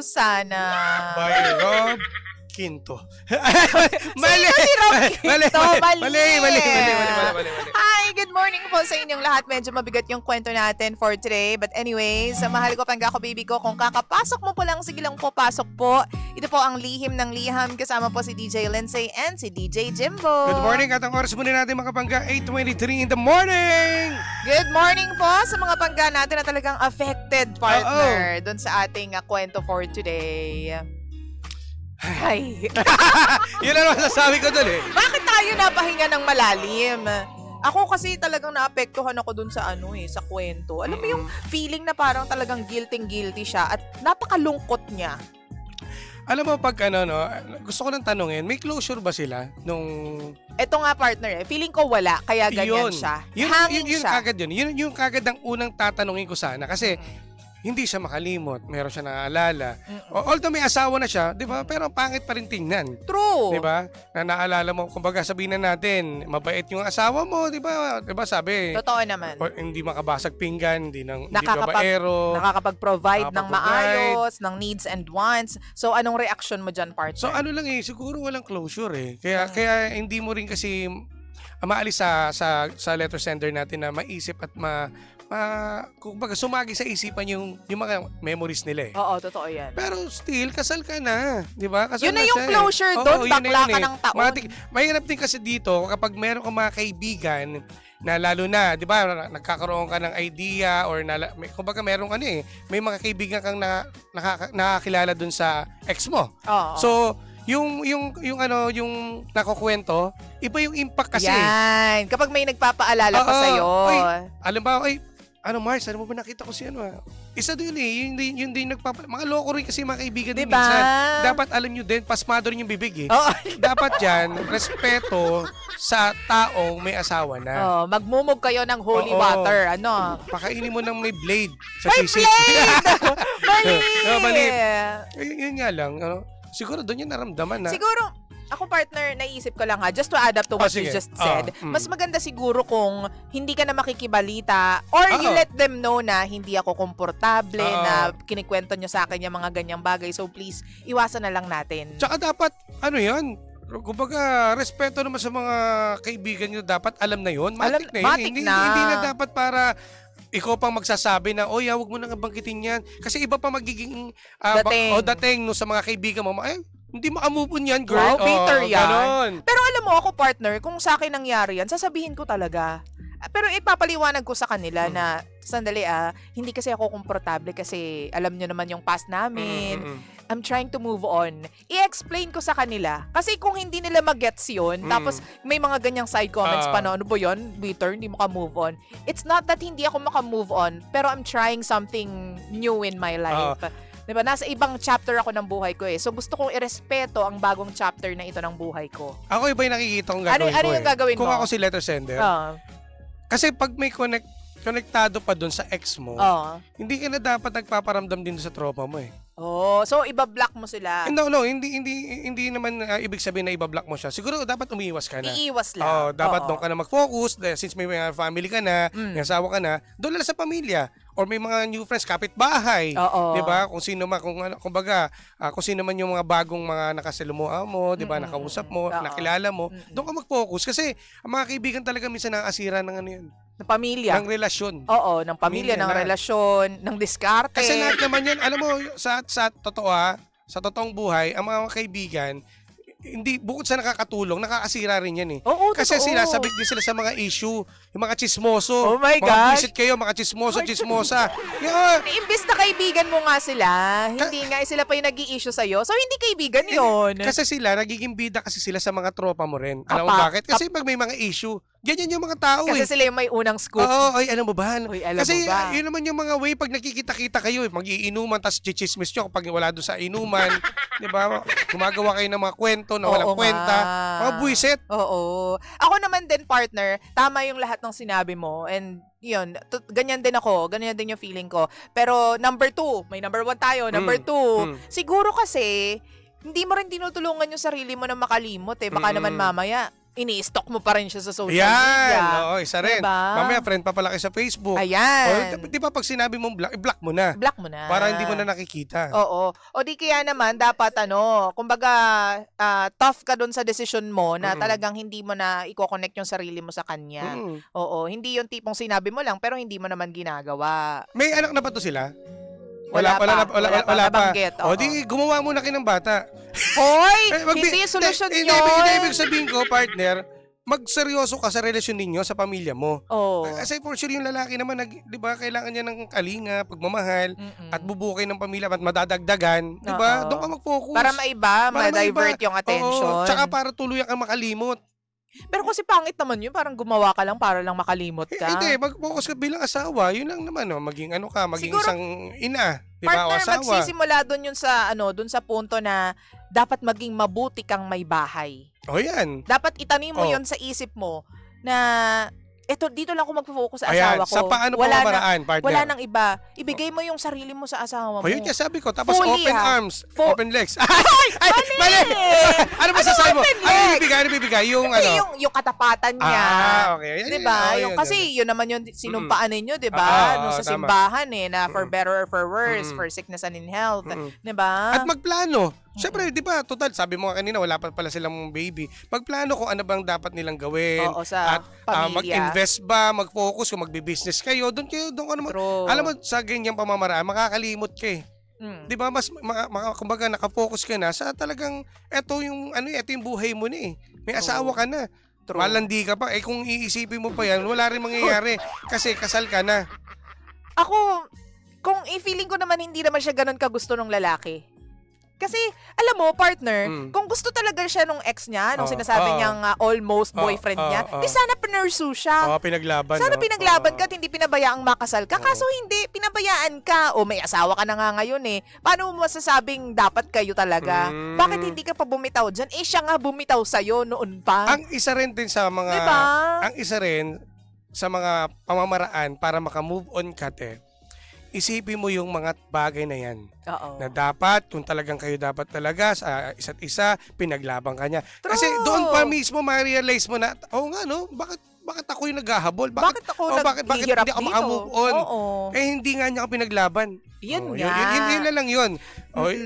sana. By Rob Quinto. Mali! Si Rob Quinto, mali. Hi, good morning po sa inyong lahat. Medyo mabigat yung kwento natin for today. But anyways, mahal ko pangga ko baby ko. Kung kakapasok mo po lang, sige lang po, pasok po. Ito po ang lihim ng liham. Kasama po si DJ Lindsay and si DJ Jimbo. Good morning at ang oras muna natin mga kapangga, 8:23 in the morning! Good morning po sa mga pangga natin na talagang affected partner doon sa ating kwento for today. Ay. Yun ang masasabi ko doon eh. Bakit tayo napahinga ng malalim? Ako kasi talagang naapektuhan ako dun sa sa kwento. Alam mo yung feeling na parang talagang guilty siya at napakalungkot niya. Alam mo pag gusto ko lang tanungin, may closure ba sila nung... Eto nga partner feeling ko wala, kaya ganyan siya. Hangin yun siya. Kagad yun. Yun kagad ang unang tatanungin ko sana kasi hindi siya makalimot, meron siya naaalala. Although may asawa na siya, 'di ba? Pero pangit pa rin tingnan. True. 'Di ba? Na naalala mo, kumbaga sabihin na natin, mabait yung asawa mo, 'di ba? 'Di ba sabi? Totoo naman. Hindi makabasag pinggan, hindi babaero. Nakakapag-provide ng maayos, ng needs and wants. So anong reaction mo diyan, partner? So ano lang siguro walang closure eh. Kaya hindi mo rin kasi maalis sa letter sender natin na maisip at kumbaga sumagi sa isipan yung mga memories nila eh. Oo, totoo yan. Pero still, kasal ka na. Di ba? Kasal yun na yung siya, closure doon, bakla ka ng taon. Mahirap din kasi dito, kapag meron ka mga kaibigan, na lalo na, di ba, nagkakaroon ka ng idea or kumbaga meron may mga kaibigan kang nakakilala dun sa ex mo. Oo. So, yung nakukwento, iba yung impact kasi. Yan. Kapag may nagpapaalala pa sa'yo. Alam ba, Mars, mo ba nakita ko si isa doon yun din mga loko rin kasi mga kaibigan din diba? Minsan. Dapat alam nyo din, pasmado rin yung bibig eh. Dapat yan, respeto sa taong may asawa na. Magmumog kayo ng holy water. Pakainin mo ng may blade sa sisig. Mali! Yun nga lang, siguro doon yung naramdaman na. Siguro, ako partner, naisip ko lang just to add up to what you just said. Mas maganda siguro kung hindi ka na makikibalita or you let them know na hindi ako komportable, na kinikwento nyo sa akin yung mga ganyang bagay. So please, iwasan na lang natin. Tsaka dapat, kumbaga, respeto naman sa mga kaibigan nyo, dapat alam na yun. Matik na yun. Hindi na dapat para ikaw pang magsasabi na, wag mo nang bangkitin yan. Kasi iba pa magiging dating no, sa mga kaibigan mo. Hindi makamove on yan, girl. Bitter yan. Ganon. Pero alam mo, ako partner, kung sa akin nangyari yan, sasabihin ko talaga. Pero ipapaliwanag ko sa kanila na, sandali hindi kasi ako komportable kasi alam nyo naman yung past namin. I'm trying to move on. I-explain ko sa kanila. Kasi kung hindi nila mag-gets yun, tapos may mga ganyang side comments pa na, ano ba yun? Bitter, hindi maka-move on. It's not that hindi ako maka-move on, pero I'm trying something new in my life. Diba? Nasa ibang chapter ako ng buhay ko eh. So gusto kong irespeto ang bagong chapter na ito ng buhay ko. Ako iba yung nakikita kong gagawin ko Ano yung gagawin mo? Kung ako si letter sender. Kasi pag may konektado pa dun sa ex mo, hindi ka na dapat nagpaparamdam din sa tropa mo eh. So iba-block mo sila. No, hindi naman ibig sabihin na iba-block mo siya. Siguro dapat umiiwas ka na. Iiwas lang. Dapat doon ka na mag-focus since may mga family ka na, may asawa ka na, doon lang sa pamilya or may mga new friends, kapitbahay. 'Di ba? Kung sino man kung sino man yung mga bagong mga nakasalumuha mo, 'di ba, nakausap mo, nakilala mo, doon ka mag-focus kasi ang mga kaibigan talaga minsan nakakasira ng yan. Ng pamilya. Ng relasyon. Ng pamilya, ng relasyon, ng diskarte. Kasi lahat naman yan, alam mo, sa sa totoong buhay, ang mga kaibigan, hindi, bukod sa nakakatulong, nakakasira rin yan eh. Kasi sila, sabik din sila sa mga issue, yung mga chismoso. Oh my gosh. Mga visit kayo, mga chismoso, chismosa. Imbis na kaibigan mo nga sila, hindi nga sila pa yung nag-i-issue sa'yo. So, hindi kaibigan yon. Kasi sila, nagiging bida kasi sila sa mga tropa mo rin. Alam mo bakit? Kasi pag may mga issue, ganyan yung mga tao kasi sila yung may unang scoop. Alam mo ba? Kasi yun naman yung mga way, pag nakikita-kita kayo, mag-iinuman, tapos chichismis nyo kapag wala doon sa inuman. Di ba? Gumagawa kayo ng mga kwento na walang kwenta. Mga buwisit. Ako naman din, partner, tama yung lahat ng sinabi mo. And yun, ganyan din ako. Ganyan din yung feeling ko. Pero number 2, may number 1 tayo. Number 2, siguro kasi, hindi mo rin tinutulungan yung sarili mo na makalimot eh. Baka naman mamaya, ini-stalk mo pa rin siya sa social Yan! media. Oo, isa rin. Diba? Mamaya, friend pa pala kayo sa Facebook. Ayan. O, di ba pag sinabi mong block, i-block mo na. Block mo na. Para hindi mo na nakikita. Oo. O di kaya naman, dapat kumbaga, tough ka dun sa desisyon mo na talagang hindi mo na i-connect yung sarili mo sa kanya. Oo. Hindi yung tipong sinabi mo lang pero hindi mo naman ginagawa. May anak na ba to sila? Wala pa. Nabanggit. O di, gumawa muna kayo ng bata. Hoy! Hindi solusyon yun. Hindi ibig sabihin ko, partner, magseryoso ka sa relasyon ninyo sa pamilya mo. Oh. Kasi for sure yung lalaki naman, di ba, kailangan niya ng kalinga, pagmamahal, at bubukay ng pamilya at madadagdagan. Di ba? Doon ka mag-focus. Para ma-divert yung attention. Oo. Tsaka para tuluyan kang makalimot. Pero kasi pangit naman yun, parang gumawa ka lang para lang makalimot ka. Hindi, mag-focus ka bilang asawa. Yun lang naman, maging maging siguro, isang ina, di ba, o partner, asawa. magsisimula doon yun sa doon sa punto na dapat maging mabuti kang may bahay. O yan. Dapat itanim mo yun sa isip mo na dito lang ako mag-focus sa Ayan, asawa ko. sa paano pamamaraan, partner? Wala nang iba. Ibigay mo yung sarili mo sa asawa mo. Yun kaya sabi ko. Tapos Fully, open arms, open legs. Ay, mali! Ano ba sasabi mo? Ano bibigay? Yung yung katapatan niya. Okay. Yan, diba? yun. Kasi yun naman yung sinumpaan ninyo, diba? Nung sa tama. simbahan na for better or for worse, for sickness and in health. Diba? At magplano. Siyempre, di ba, total, sabi mo kanina, wala pa pala silang baby. Magplano kung ano bang dapat nilang gawin. Oo, sa at pamilya. mag-invest ba, mag-focus, kung magbi-business kayo, doon ka naman. Alam mo, sa ganyang pamamaraan, makakalimot ka eh. Di ba, mas, kumbaga, nakafocus ka na sa talagang, ito yung buhay mo na eh. May asawa ka na. Malandi ka pa. Kung iisipin mo pa yan, wala rin mangyayari. Kasi kasal ka na. Ako, kung i-feeling ko naman hindi naman siya ganun kagusto ng lalaki. Kasi, alam mo, partner, kung gusto talaga siya nung ex niya, nung sinasabi niyang almost boyfriend niya, di sana pinursu siya. Pinaglaban. Sana pinaglaban ka at hindi pinabayaang makasal ka. Kaso hindi, pinabayaan ka. O may asawa ka na nga ngayon eh. Paano mo masasabing dapat kayo talaga? Bakit hindi ka pa bumitaw dyan? Siya nga bumitaw sa'yo noon pa. Ang isa rin din sa mga, diba? Ang isa rin sa mga pamamaraan para makamove on ka, isipin mo yung mga bagay na yan. Oo. Na dapat, kung talagang kayo dapat talaga sa isa't isa, pinaglaban ka niya. Kasi doon pa mismo ma-realize mo na, bakit ako yung naghahabol? Bakit hindi ako makamove on? Hindi nga niya ako pinaglaban. Yun nga. Yun na lang yun.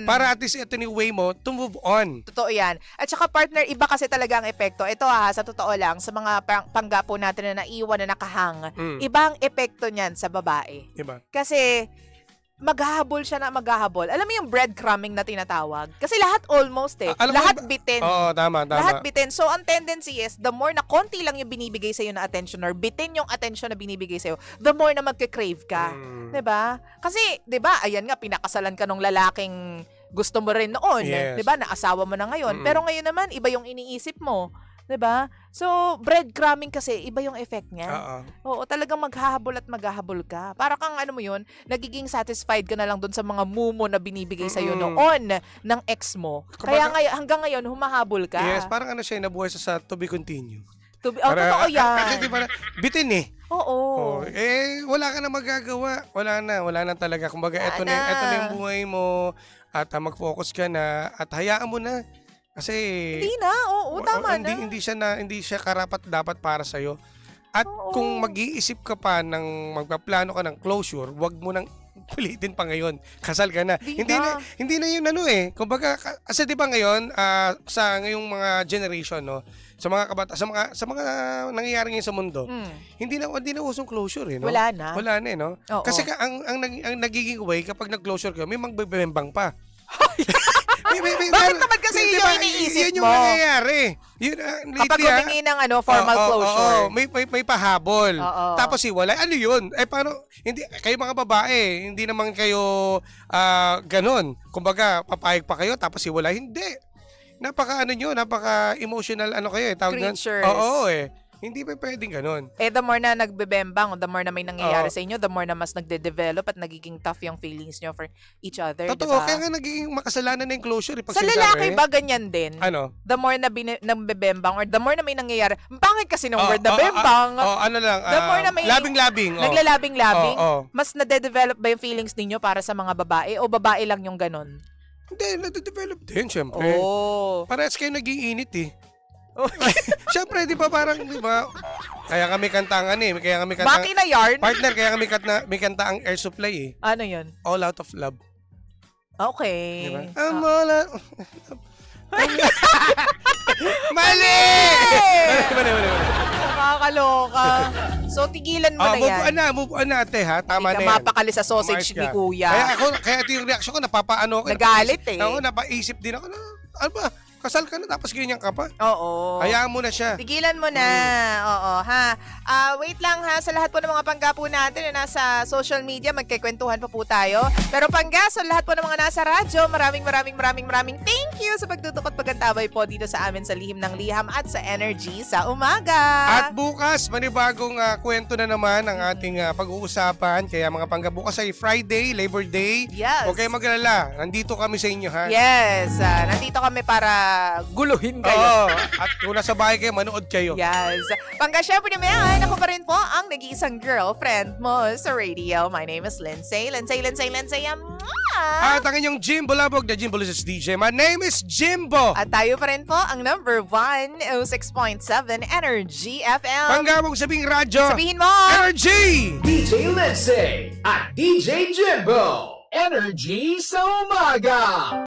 Para at least ito ni way mo to move on. Totoo yan. At saka partner, iba kasi talaga ang epekto. Ito sa totoo lang, sa mga panggapo natin na naiwan na nakahang, ibang epekto niyan sa babae. Diba? Kasi, maghahabol siya na maghahabol. Alam mo yung breadcrumbing na tinatawag? Kasi lahat almost lahat bitin. Oo, tama. Lahat bitin. So, ang tendency is, the more na konti lang yung binibigay sa'yo na attention or bitin yung attention na binibigay sa'yo, the more na magka-crave ka. Diba? Kasi, diba, ayan nga, pinakasalan ka nung lalaking gusto mo rin noon. Yes. Diba? Naasawa mo na ngayon. Pero ngayon naman, iba yung iniisip mo. Diba? So, breadcrumbing kasi, iba yung effect niya. Oo, talagang maghahabol at maghahabol ka. Para kang, nagiging satisfied ka na lang dun sa mga mumo na binibigay sa'yo noon ng ex mo. Kaya hanggang ngayon, humahabol ka. Yes, parang siya, nabuhay sa to be continue. Totoo yan. Kasi di ba, bitin eh. Oo. Wala ka na magagawa. Wala na talaga. Kumbaga, ito na yung buhay mo at mag-focus ka na at hayaan mo na. Kasi hindi na, tama na. Hindi siya karapat dapat para sa iyo. At kung mag-iisip ka pa ng magpaplano ka ng closure, wag mo nang pilitin pa ngayon. Kasal ka na. Hindi na yun Kumbaga kasi 'di ba ngayon sa ngayong mga generation sa mga kabata sa mga nangyayari ngayon sa mundo, hindi na usong closure no. Wala na no. Kasi ang nagiging way kapag nag-closure ka, may magbebembang pa. Bakit naman kasi yun yung iniisip mo? Yun yung nangyayari. Kapag humingi ng formal closure. May pahabol. Tapos hiwalay. Ano yun? Paano? Hindi, kayo mga babae, hindi naman kayo ganon. Kumbaga, papayag pa kayo tapos hiwalay. Hindi. Napaka emotional kayo tawag creatures. Oo Hindi pa pwedeng ganun. The more na nagbebembang, the more na may nangyayari sa inyo, the more na mas nagde-develop at nagiging tough yung feelings nyo for each other. Totoo, diba? kaya nga nagiging makasalanan na yung closure. Sa lalaki ba ganyan din? Ano? The more na nagbebembang or the more na may nangyayari. Pangit kasi ng word na bembang. The more na may labing-labing. Naglalabing-labing. Mas nade-develop ba yung feelings ninyo para sa mga babae o babae lang yung ganun? Hindi, nade-develop din, syempre. Parehas kayo nag-iinit Siyempre, di ba parang, di ba? Kaya kami kanta ang kaya kami kanta. Baki na yarn? Partner, kaya kami kanta ang Air Supply eh. Ano yun? All Out of Love. Okay. Diba? I'm all out. Mali! Mali. Nakakaloka. So, tigilan mo na yan. Move on na ate ha. Tama Hindi na ka yan. mapakali sa sausage Umayos ni ka. Kuya. Kaya ito yung reaction ko, napapaano ako. Nagalit eh. Ako, napaisip din ako na, ano ba? Kasal ka na tapos ganyan ka pa. Oo. Hayaan mo na siya. Tigilan mo na. Oo, ha. Wait lang ha, sa lahat po ng mga pangga po natin na nasa social media, magkikwentuhan pa po tayo. Pero pangga, sa lahat po ng mga nasa radyo, maraming thank you sa pagtutok at pagkantabay po dito sa amin sa Lihim ng Liham at sa Energy sa umaga. At bukas, manibagong kwento na naman ang ating pag-uusapan. Kaya mga pangga, bukas ay Friday, Labor Day. Yes. Huwag kayong mag-alala. Nandito kami sa inyo ha. Yes. Nandito kami para guluhin kayo. Oo. At kung nasa bahay kayo, manood kayo. Yes. Pangga, syempre naman, ako pa rin po ang nag-iisang girlfriend mo sa radio. My name is Lindsay. Lindsay. At ang inyong Jimbo Labog, the Jimbo Lizards DJ. My name is Jimbo. At tayo pa rin po ang number 106.7 Energy FM. Pangga, mong sabing radyo. Sabihin mo! Energy! DJ Lindsay at DJ Jimbo. Energy sa umaga.